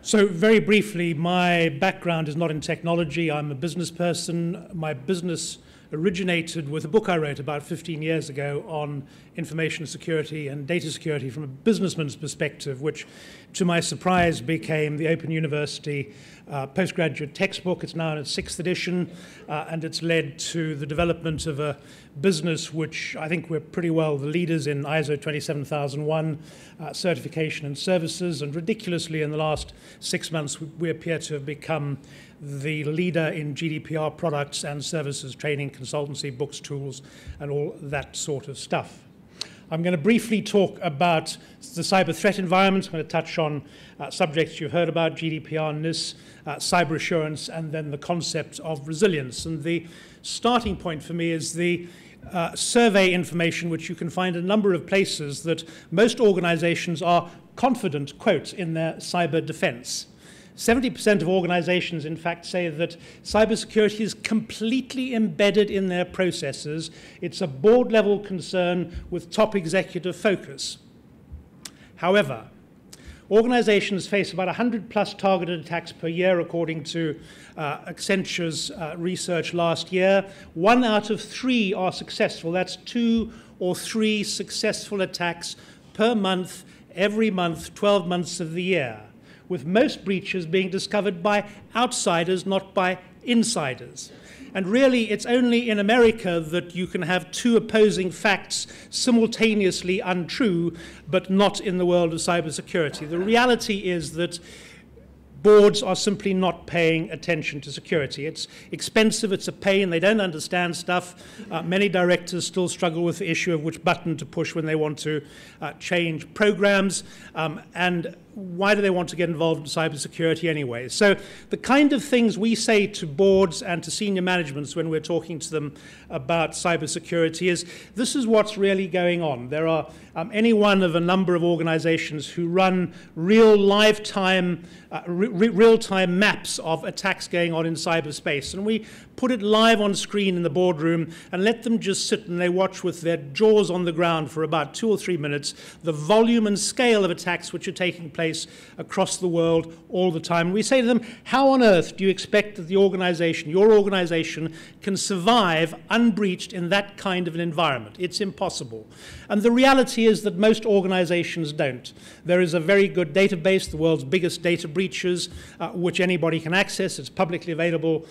So very briefly, my background is not in technology. I'm a business person. My business originated with a book I wrote about 15 years ago on information security and data security from a businessman's perspective, which, to my surprise, became the Open University postgraduate textbook. It's now in its 6th edition, and it's led to the development of a business which I think we're pretty well the leaders in ISO 27001 certification and services, and ridiculously in the last 6 months we appear to have become the leader in GDPR products and services, training, consultancy, books, tools, and all that sort of stuff. I'm going to briefly talk about the cyber threat environment. I'm going to touch on subjects you've heard about, GDPR, NIS, cyber assurance, and then the concept of resilience. And the starting point for me is the survey information, which you can find in a number of places, that most organizations are confident, quote, in their cyber defense. 70% of organizations, in fact, say that cybersecurity is completely embedded in their processes. It's a board-level concern with top executive focus. However, organizations face about 100+ targeted attacks per year, according to Accenture's research last year. 1 out of 3 are successful. That's 2 or 3 successful attacks per month, every month, 12 months of the year, with most breaches being discovered by outsiders, not by insiders. And really, it's only in America that you can have 2 opposing facts simultaneously untrue, but not in the world of cybersecurity. The reality is that boards are simply not paying attention to security. It's expensive, it's a pain, they don't understand stuff. Many directors still struggle with the issue of which button to push when they want to change programs. And why do they want to get involved in cybersecurity anyway? So the kind of things we say to boards and to senior managements when we're talking to them about cybersecurity is, this is what's really going on. There are any one of a number of organizations who run real-time maps of attacks going on in cyberspace, and we put it live on screen in the boardroom and let them just sit and they watch with their jaws on the ground for about 2 or 3 minutes the volume and scale of attacks which are taking place across the world all the time. And we say to them, how on earth do you expect that the organization, your organization, can survive unbreached in that kind of an environment? It's impossible. And the reality is that most organizations don't. There is a very good database, the world's biggest data breaches, which anybody can access. It's publicly available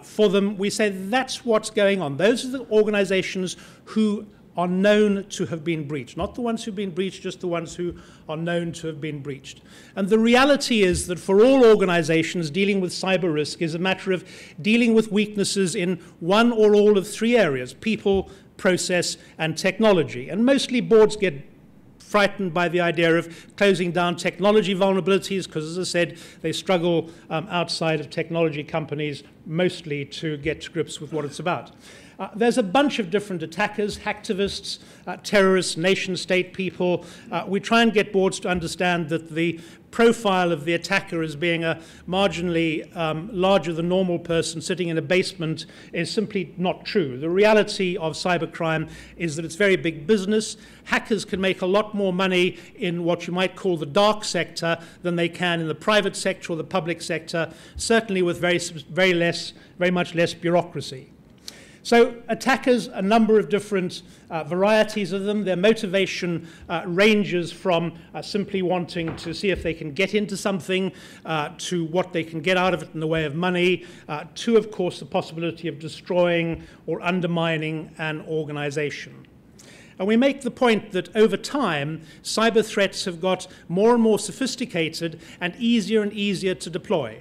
for them. We say that's what's going on. Those are the organizations who are known to have been breached. Not the ones who've been breached, just the ones who are known to have been breached. And the reality is that for all organizations, dealing with cyber risk is a matter of dealing with weaknesses in one or all of 3 areas: people, process, and technology. And mostly boards get frightened by the idea of closing down technology vulnerabilities because, as I said, they struggle outside of technology companies mostly to get to grips with what it's about. There's a bunch of different attackers, hacktivists, terrorists, nation-state people. We try and get boards to understand that the profile of the attacker as being a marginally larger than normal person sitting in a basement is simply not true. The reality of cybercrime is that it's very big business. Hackers can make a lot more money in what you might call the dark sector than they can in the private sector or the public sector, certainly with very much less bureaucracy. So attackers, a number of different varieties of them. Their motivation ranges from simply wanting to see if they can get into something to what they can get out of it in the way of money, to, of course, the possibility of destroying or undermining an organization. And we make the point that over time, cyber threats have got more and more sophisticated and easier to deploy.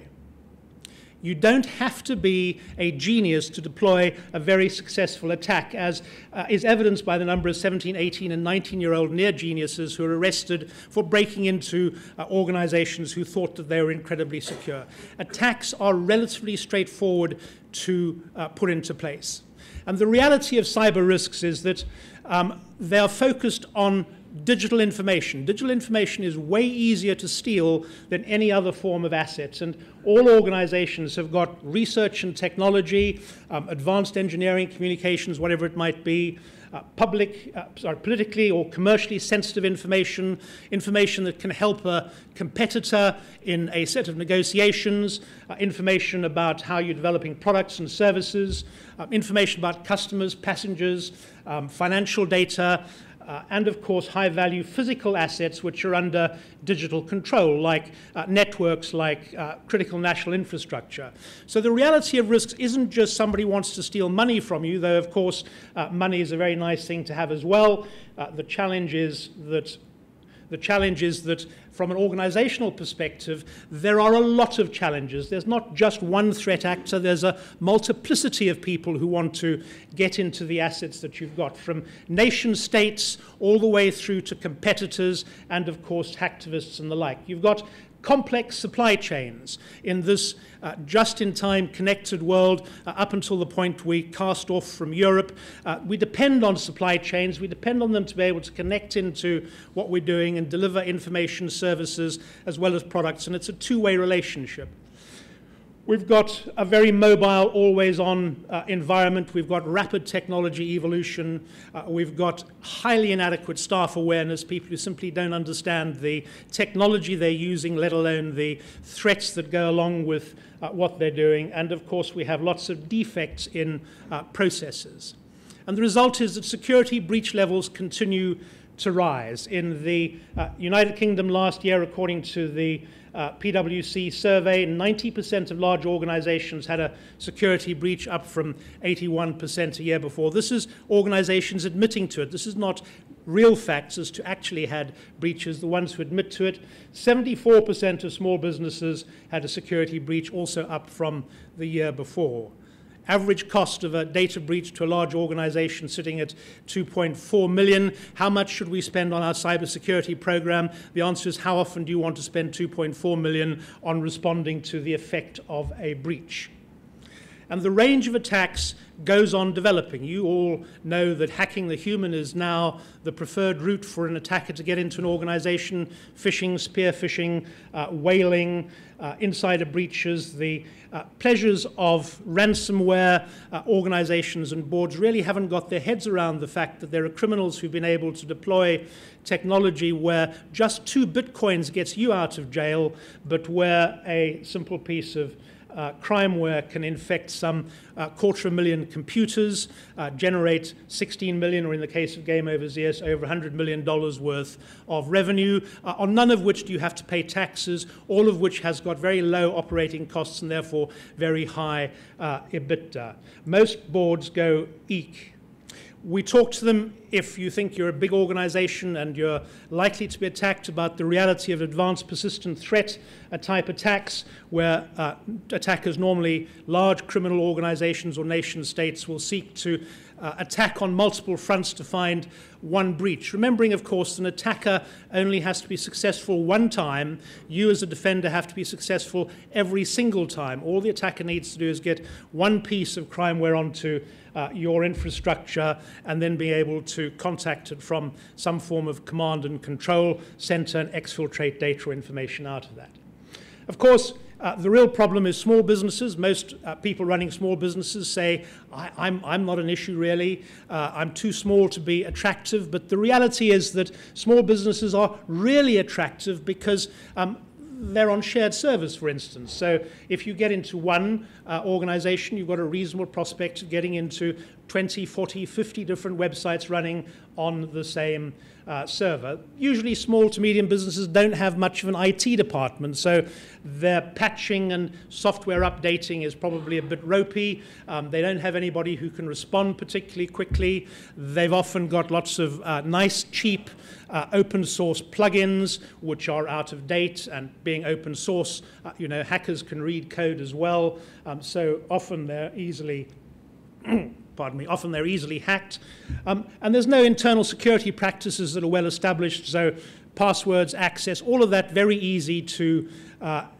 You don't have to be a genius to deploy a very successful attack, as is evidenced by the number of 17, 18, and 19-year-old near geniuses who are arrested for breaking into organizations who thought that they were incredibly secure. Attacks are relatively straightforward to put into place. And the reality of cyber risks is that they are focused on digital information. Digital information is way easier to steal than any other form of assets, and all organizations have got research and technology, advanced engineering, communications, whatever it might be, politically or commercially sensitive information, information that can help a competitor in a set of negotiations, information about how you're developing products and services, information about customers, passengers, financial data, and of course high-value physical assets which are under digital control, like networks, like critical national infrastructure. So the reality of risks isn't just somebody wants to steal money from you, though of course money is a very nice thing to have as well. The challenge is that from an organizational perspective, there are a lot of challenges. There's not just one threat actor, there's a multiplicity of people who want to get into the assets that you've got, from nation states all the way through to competitors and, of course, hacktivists and the like. You've got complex supply chains in this just-in-time connected world up until the point we cast off from Europe. We depend on supply chains. We depend on them to be able to connect into what we're doing and deliver information, services, as well as products, and it's a two-way relationship. We've got a very mobile, always-on environment. We've got rapid technology evolution. We've got highly inadequate staff awareness, people who simply don't understand the technology they're using, let alone the threats that go along with what they're doing. And, of course, we have lots of defects in processes. And the result is that security breach levels continue to rise. In the United Kingdom last year, according to the PwC survey, 90% of large organizations had a security breach, up from 81% a year before. This is organizations admitting to it. This is not real facts as to actually had breaches, the ones who admit to it. 74% of small businesses had a security breach, also up from the year before. Average cost of a data breach to a large organization sitting at 2.4 million. How much should we spend on our cybersecurity program? The answer is, how often do you want to spend 2.4 million on responding to the effect of a breach? And the range of attacks goes on developing. You all know that hacking the human is now the preferred route for an attacker to get into an organization. Phishing, spear phishing, whaling, insider breaches, the pleasures of ransomware. Organizations and boards really haven't got their heads around the fact that there are criminals who've been able to deploy technology where just 2 bitcoins gets you out of jail, but where a simple piece of crimeware can infect some 250,000 computers, generate 16 million, or in the case of Game Over ZS, over $100 million worth of revenue, on none of which do you have to pay taxes, all of which has got very low operating costs and therefore very high EBITDA. Most boards go eek. We talk to them, if you think you're a big organization and you're likely to be attacked, about the reality of advanced persistent threat type attacks, where attackers, normally large criminal organizations or nation states, will seek to attack on multiple fronts to find one breach. Remembering, of course, an attacker only has to be successful one time. You as a defender have to be successful every single time. All the attacker needs to do is get one piece of crimeware onto your infrastructure and then be able to contact it from some form of command and control center and exfiltrate data or information out of that. Of course, the real problem is small businesses. Most people running small businesses say, I'm not an issue really, I'm too small to be attractive, but the reality is that small businesses are really attractive because they're on shared servers, for instance. So if you get into one organization, you've got a reasonable prospect of getting into 20, 40, 50 different websites running on the same server. Usually small to medium businesses don't have much of an IT department, so their patching and software updating is probably a bit ropey. They don't have anybody who can respond particularly quickly. They've often got lots of nice, cheap, open source plugins which are out of date, and being open source, hackers can read code as well, so often they're easily often they're easily hacked. And there's no internal security practices that are well established, so passwords, access, all of that very easy to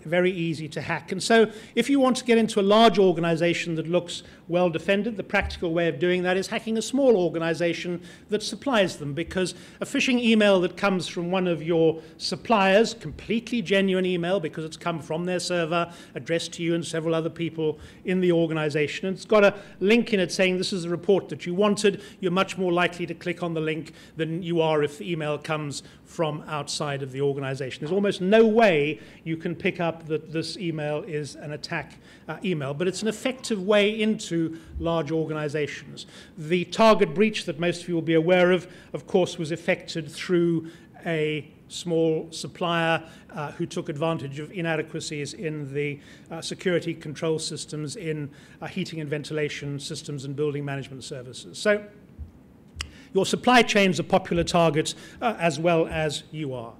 very easy to hack. And so if you want to get into a large organization that looks well defended, the practical way of doing that is hacking a small organization that supplies them, because a phishing email that comes from one of your suppliers, completely genuine email because it's come from their server, addressed to you and several other people in the organization, and it's got a link in it saying this is the report that you wanted, you're much more likely to click on the link than you are if the email comes from outside of the organization. There's almost no way you can pick up that this email is an attack email, but it's an effective way into large organizations. The Target breach that most of you will be aware of course, was effected through a small supplier who took advantage of inadequacies in the security control systems in heating and ventilation systems and building management services. So your supply chains are popular targets as well as you are.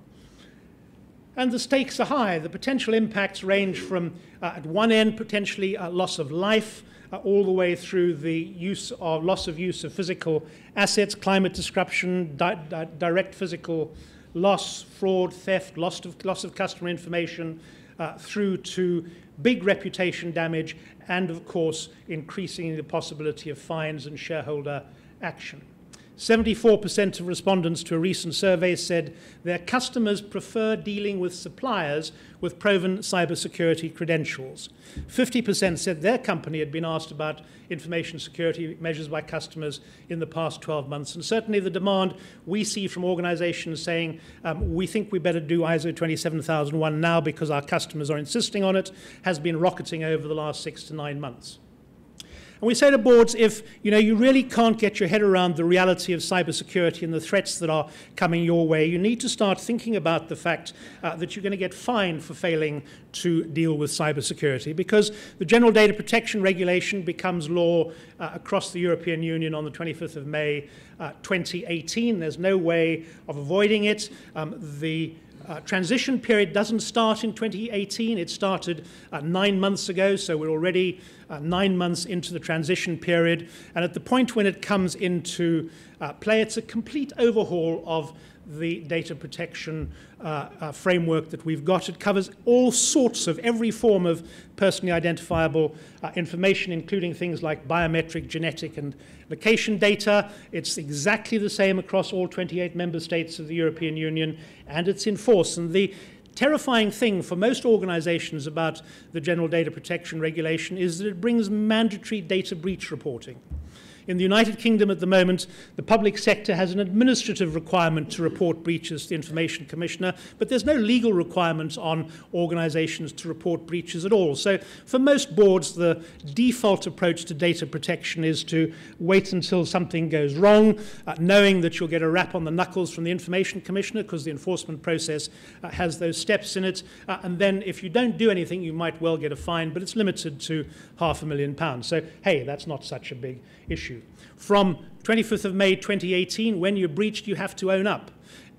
And the stakes are high. The potential impacts range from, at one end, potentially loss of life, all the way through the loss of use of physical assets, climate disruption, direct physical loss, fraud, theft, loss of customer information, through to big reputation damage, and of course, increasing the possibility of fines and shareholder action. 74% of respondents to a recent survey said their customers prefer dealing with suppliers with proven cybersecurity credentials. 50% said their company had been asked about information security measures by customers in the past 12 months. And certainly the demand we see from organizations saying, we think we better do ISO 27001 now because our customers are insisting on it, has been rocketing over the last 6 to 9 months. And we say to boards, if you really can't get your head around the reality of cybersecurity and the threats that are coming your way, you need to start thinking about the fact that you're going to get fined for failing to deal with cybersecurity, because the General Data Protection Regulation becomes law across the European Union on the 25th of May 2018. There's no way of avoiding it. The transition period doesn't start in 2018. It started 9 months ago, so we're already 9 months into the transition period. And at the point when it comes into play, it's a complete overhaul of the data protection framework that we've got. It covers all sorts of every form of personally identifiable information, including things like biometric, genetic, and location data. It's exactly the same across all 28 member states of the European Union, and it's in force. And the terrifying thing for most organizations about the General Data Protection Regulation is that it brings mandatory data breach reporting. In the United Kingdom at the moment, the public sector has an administrative requirement to report breaches to the Information Commissioner, but there's no legal requirement on organizations to report breaches at all. So for most boards, the default approach to data protection is to wait until something goes wrong, knowing that you'll get a rap on the knuckles from the Information Commissioner because the enforcement process has those steps in it. And then if you don't do anything, you might well get a fine, but it's limited to £500,000. So, hey, that's not such a big issue. From 25th of May 2018, when you're breached, you have to own up.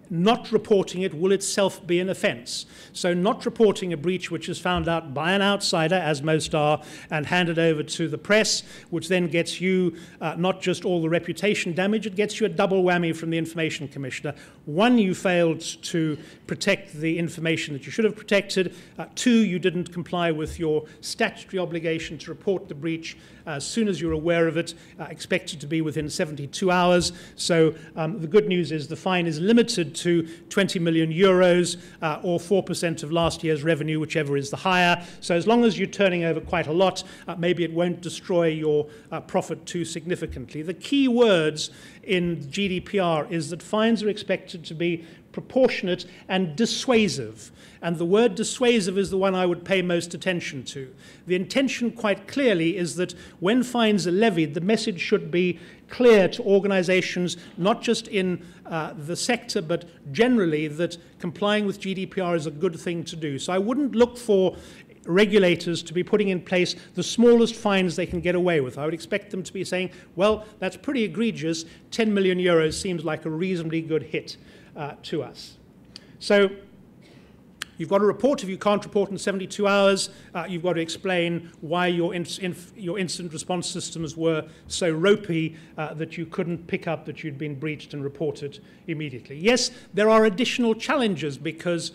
Not reporting it will itself be an offence. So not reporting a breach which is found out by an outsider, as most are, and handed over to the press, which then gets you not just all the reputation damage, it gets you a double whammy from the Information Commissioner. One, you failed to protect the information that you should have protected. Two, you didn't comply with your statutory obligation to report the breach as soon as you're aware of it, expected to be within 72 hours. So the good news is the fine is limited to 20 million euros or 4% of last year's revenue, whichever is the higher. So as long as you're turning over quite a lot, maybe it won't destroy your profit too significantly. The key words in GDPR is that fines are expected to be proportionate and dissuasive. And the word dissuasive is the one I would pay most attention to. The intention quite clearly is that when fines are levied, the message should be clear to organizations, not just in the sector, but generally, that complying with GDPR is a good thing to do. So I wouldn't look for regulators to be putting in place the smallest fines they can get away with. I would expect them to be saying, well, that's pretty egregious. 10 million euros seems like a reasonably good hit to us. So You've got to report. If you can't report in 72 hours, you've got to explain why your incident response systems were so ropey that you couldn't pick up that you'd been breached and report it immediately. Yes, there are additional challenges because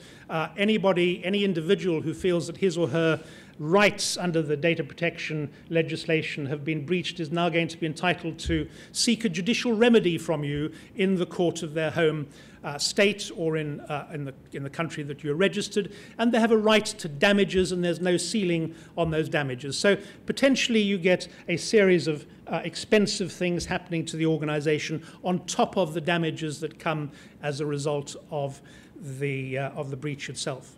any individual who feels that his or her rights under the data protection legislation have been breached is now going to be entitled to seek a judicial remedy from you in the court of their home state or in the country that you're registered, and they have a right to damages, and there's no ceiling on those damages. So potentially you get a series of expensive things happening to the organization on top of the damages that come as a result of the breach itself.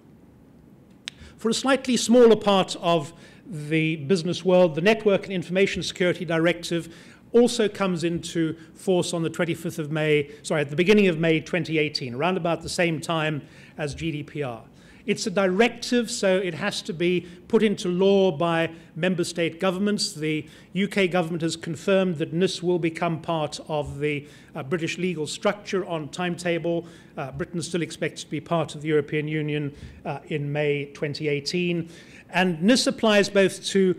For a slightly smaller part of the business world, the Network and Information Security Directive also comes into force on the 25th of May, at the beginning of May 2018, around about the same time as GDPR. It's a directive, so it has to be put into law by member state governments. The UK government has confirmed that NIS will become part of the British legal structure on timetable. Britain still expects to be part of the European Union in May 2018. And NIS applies both to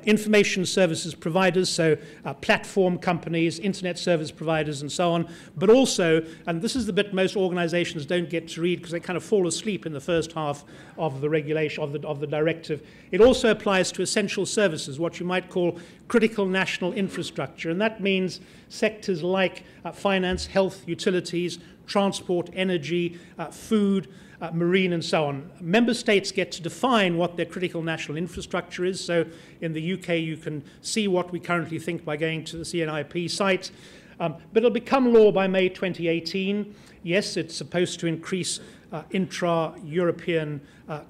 information services providers, so platform companies, internet service providers, and so on, but also, and this is the bit most organizations don't get to read because they kind of fall asleep in the first half of the regulation, of the directive, it also applies to essential services, what you might call critical national infrastructure, and that means sectors like finance, health, utilities, transport, energy, food, marine, and so on. Member states get to define what their critical national infrastructure is. So in the UK, you can see what we currently think by going to the CNIP site. But it'll become law by May 2018. Yes, it's supposed to increase intra-European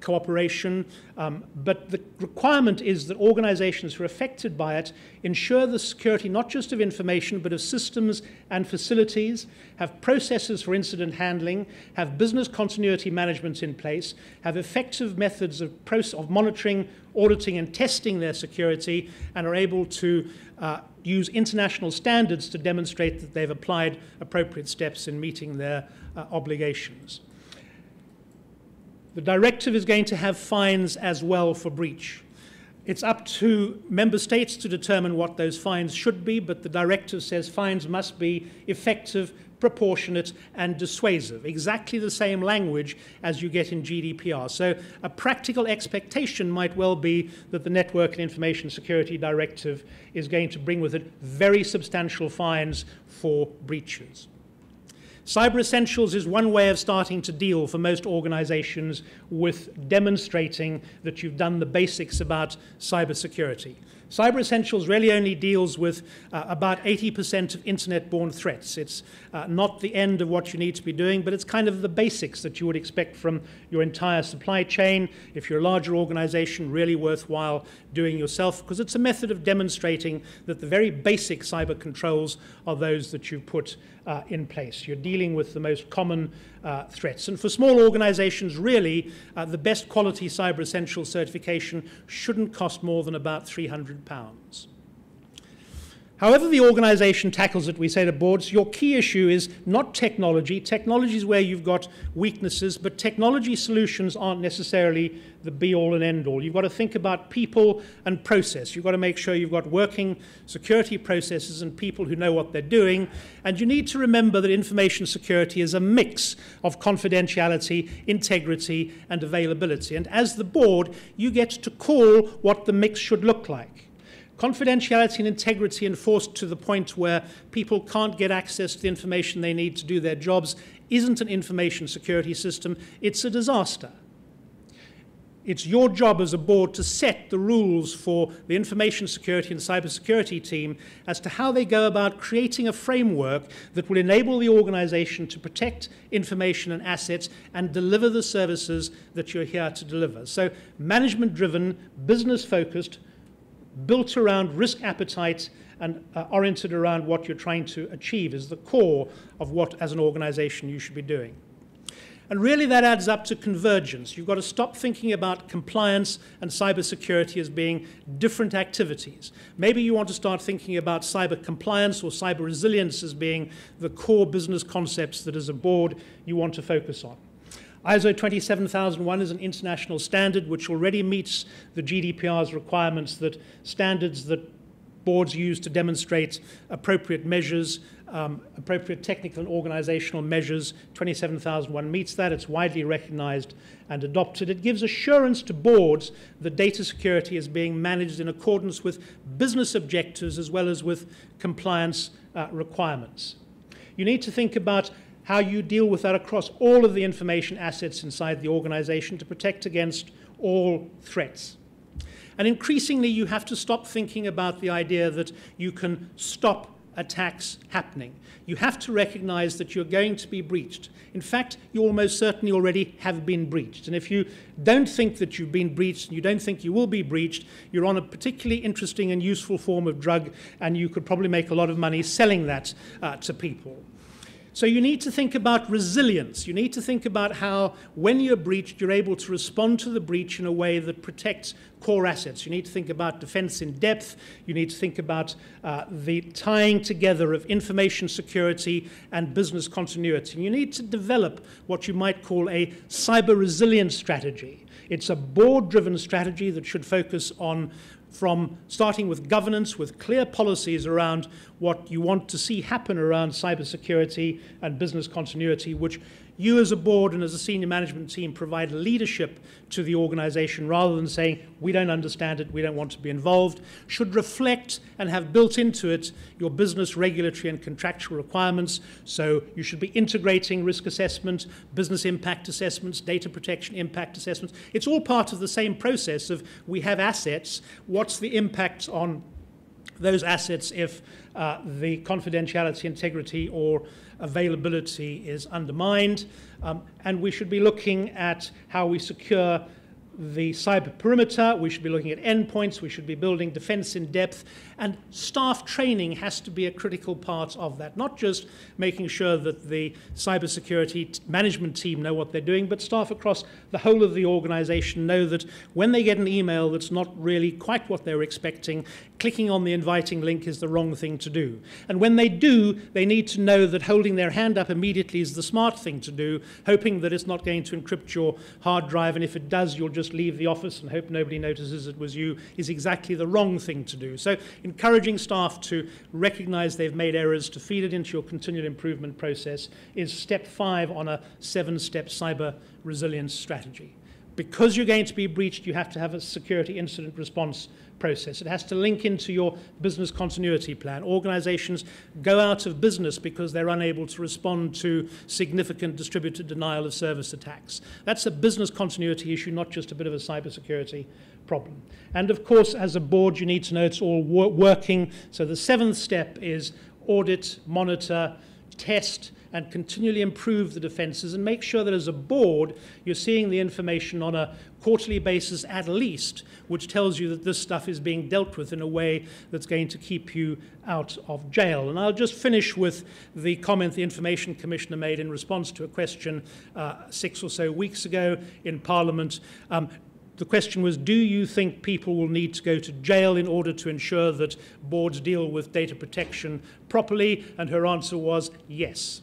cooperation, but the requirement is that organizations who are affected by it ensure the security not just of information but of systems and facilities, have processes for incident handling, have business continuity management in place, have effective methods of monitoring, auditing and testing their security, and are able to use international standards to demonstrate that they've applied appropriate steps in meeting their obligations. The directive is going to have fines as well for breach. It's up to member states to determine what those fines should be, but the directive says fines must be effective, proportionate, and dissuasive. Exactly the same language as you get in GDPR. So a practical expectation might well be that the Network and Information Security Directive is going to bring with it very substantial fines for breaches. Cyber Essentials is one way of starting to deal for most organizations with demonstrating that you've done the basics about cybersecurity. Cyber Essentials really only deals with about 80% of internet-borne threats. It's not the end of what you need to be doing, but it's kind of the basics that you would expect from your entire supply chain. If you're a larger organization, really worthwhile doing yourself, because it's a method of demonstrating that the very basic cyber controls are those that you put in place. You're dealing with the most common threats. And for small organizations, really, the best quality Cyber Essentials certification shouldn't cost more than about £300. However the organization tackles it, we say to boards, your key issue is not technology. Technology is where you've got weaknesses, but technology solutions aren't necessarily the be-all and end-all. You've got to think about people and process. You've got to make sure you've got working security processes and people who know what they're doing. And you need to remember that information security is a mix of confidentiality, integrity, and availability. And as the board, you get to call what the mix should look like. Confidentiality and integrity enforced to the point where people can't get access to the information they need to do their jobs isn't an information security system, it's a disaster. It's your job as a board to set the rules for the information security and cybersecurity team as to how they go about creating a framework that will enable the organization to protect information and assets and deliver the services that you're here to deliver. So management-driven, business-focused, built around risk appetite and oriented around what you're trying to achieve is the core of what, as an organization, you should be doing. And really that adds up to convergence. You've got to stop thinking about compliance and cybersecurity as being different activities. Maybe you want to start thinking about cyber compliance or cyber resilience as being the core business concepts that as a board you want to focus on. ISO 27001 is an international standard which already meets the GDPR's requirements, that standards that boards use to demonstrate appropriate measures, appropriate technical and organizational measures. 27001 meets that. It's widely recognized and adopted. It gives assurance to boards that data security is being managed in accordance with business objectives as well as with compliance requirements. You need to think about how you deal with that across all of the information assets inside the organization to protect against all threats. And increasingly, you have to stop thinking about the idea that you can stop attacks happening. You have to recognize that you're going to be breached. In fact, you almost certainly already have been breached. And if you don't think that you've been breached and you don't think you will be breached, you're on a particularly interesting and useful form of drug, and you could probably make a lot of money selling that to people. So you need to think about resilience. You need to think about how, when you're breached, you're able to respond to the breach in a way that protects core assets. You need to think about defense in depth. You need to think about the tying together of information security and business continuity. And you need to develop what you might call a cyber resilience strategy. It's a board-driven strategy that should focus on from starting with governance, with clear policies around what you want to see happen around cybersecurity and business continuity, which you as a board and as a senior management team provide leadership to the organization rather than saying, we don't understand it, we don't want to be involved, should reflect and have built into it your business regulatory and contractual requirements. So you should be integrating risk assessment, business impact assessments, data protection impact assessments. It's all part of the same process of, we have assets, what's the impact on those assets if the confidentiality, integrity, or availability is undermined. And we should be looking at how we secure the cyber perimeter. We should be looking at endpoints. We should be building defense in depth. And staff training has to be a critical part of that, not just making sure that the cybersecurity management team know what they're doing, but staff across the whole of the organization know that when they get an email that's not really quite what they're expecting, clicking on the inviting link is the wrong thing to do. And when they do, they need to know that holding their hand up immediately is the smart thing to do, hoping that it's not going to encrypt your hard drive, and if it does, you'll just leave the office and hope nobody notices it was you, is exactly the wrong thing to do. So encouraging staff to recognize they've made errors, to feed it into your continual improvement process, is step 5 on a 7-step cyber resilience strategy. Because you're going to be breached, you have to have a security incident response process. It has to link into your business continuity plan. Organizations go out of business because they're unable to respond to significant distributed denial of service attacks. That's a business continuity issue, not just a bit of a cybersecurity problem. And of course, as a board, you need to know it's all working. So the 7th step is audit, monitor, test, and continually improve the defenses, and make sure that as a board you're seeing the information on a quarterly basis at least, which tells you that this stuff is being dealt with in a way that's going to keep you out of jail. And I'll just finish with the comment the Information Commissioner made in response to a question 6 or so weeks ago in Parliament. The question was, do you think people will need to go to jail in order to ensure that boards deal with data protection properly? And her answer was yes.